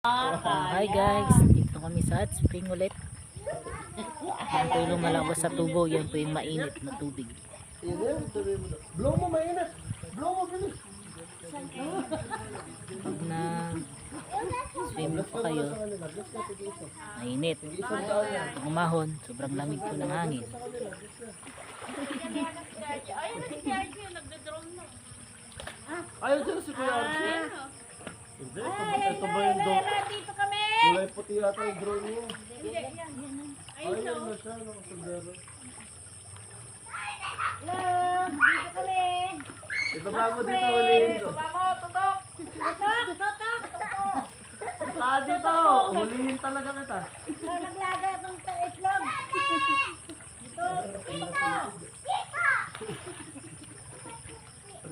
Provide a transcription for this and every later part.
Hi guys, dito kami sa hot spring ulit. Yan po yung lumalabas sa tubo, yan po yung mainit na tubig. Blow mo mainit. Blow mo bilis. Pag na swim po kayo, mainit. Pag umahon, sobrang lamig po ng hangin. Ayaw dyan si Kuya Archie. Hindi, ito ba yung drone? Dito kami! Kulay puti yata yung drone mo. Ayun na siya, nakasundero. Hello! Dito kami! Ito ba mo dito hulihin ko? Tutok! Tutok! Dito, hulihin talaga kita. Naglaga itong itlog!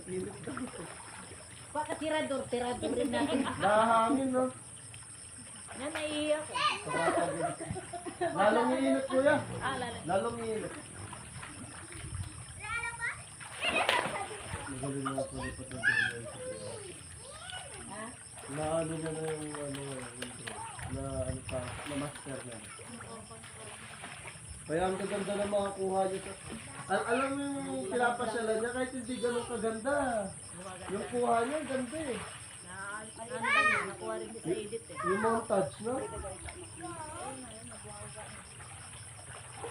Dito! Baka tirador rin natin. Nahangin, no? Yan, naiiyak. Lalong iinit, Kuya. Lala. Lalong iinit. Magaling na po lipat ng drone. Na ano niya na yung yung drone. Na master niya. Kaya ang gaganda na makakuha niya sa... Alam mo yung pinapasyalan niya kahit hindi ganun kaganda. Yung kuha niya, ganda eh. Nakuha rin sa edit eh. Yung montage, no?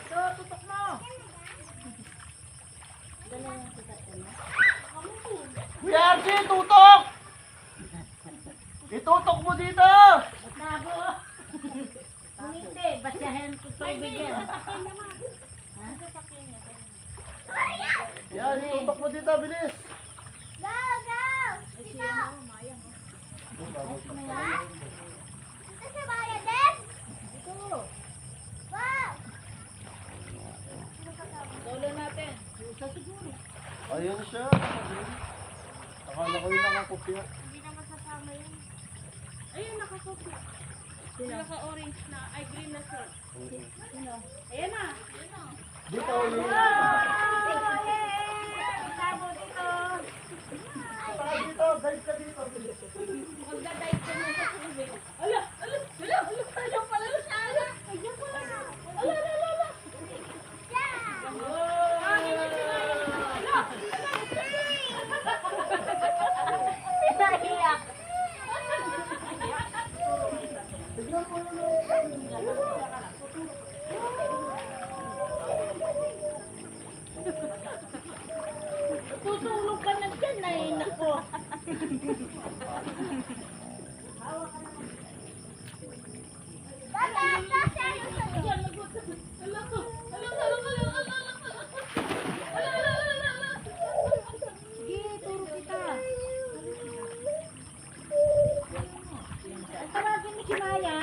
So, tutok mo! Kuya Archie, tutok! Itutok mo dito! Nabo! Kung hindi, basyahin ko tubig yan. Yan, itutok mo dito, bilis! Solo natin. Isa siguro. Ayun siya. Akala ko yung nakakopya. Hindi na masasama yun. Ayun, nakakopya. Naka-orange na, ay green na shirt. Sino? Ayan na. Dito, yun. Nabo dito. Dito, guys ka dito. Magdadive ka na sa tubig. Ala, ayaw pala na siya. Ayaw pala. Ala. Pinahiyak. Tignan mo yun. Tutulog ka na dyan ay nako. Sige, turo kita. Ang tawagin ni Kimaya.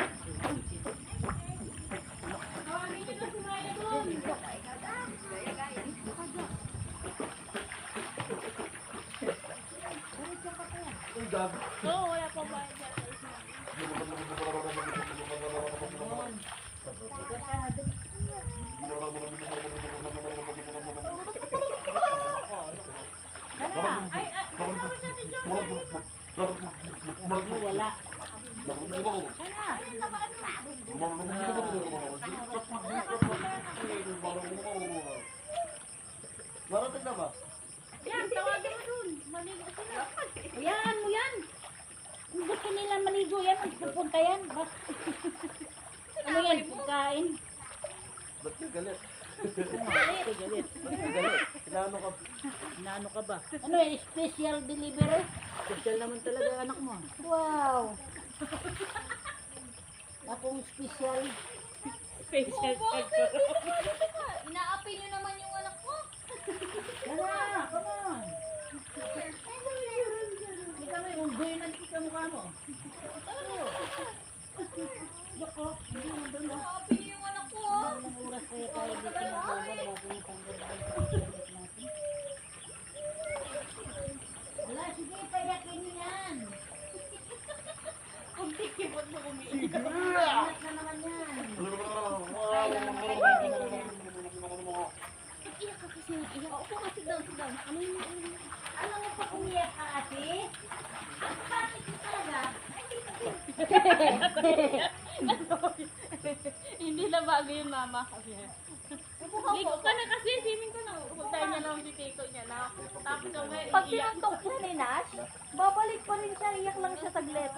Ang gabi. Oo, wala pa ba dyan. Wala. Marating na ba? Yan, tawagin mo dun. Maligo sila. Ayan mo yan. Kung gusto nila maligo yan, magpupunta yan. Ano yan, pagkain? Ba't ka galit? Galit. Inaano ka? Inaano ka ba? Ano yan, special delivery? Special naman talaga anak mo. Wow. Akong special. Special Inaapi nyo naman yung anak ko. Tara, come on. Hindi kami, unggoy na dito sa mukha mo. Yoko, hindi mo doon na. Inaapi nyo yung anak ko. Ilang oras kaya tayo dito mag-vlog bago yung tanggal ang pagkakas natin. Wala, sige, payakin niyo yan. Kung tikipot mo umiiyak. Anak na naman yan. Iyak ka kasi. Iyak ka. Upo ka, sit down. Ano yun? Ano mo pa umiyak ka ate? Ang bakit mo talaga? Hindi na bago yung mama. Ligo ka na kasi, swimming ko na. Puntahan niya lang si Tito niya na. Tapos kami, Pag sinuntok siya ni Nash, babalik pa rin siya, iyak lang siya saglit.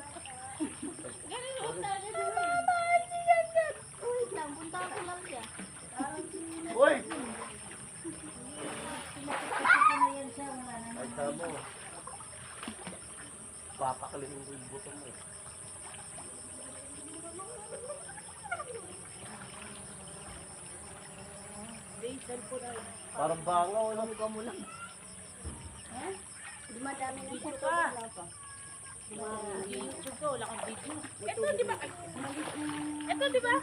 ganun yung puntahan niya. Hindi ganyan. Wait lang, punta ko lang siya. Uy! Na yan siya, wala na. Ay, tama. Papakalin yung buto mo. Parang bangaw, ano? Dumadami na siya. YouTube ko, wala kang video. Ito, di ba? Ito, di ba?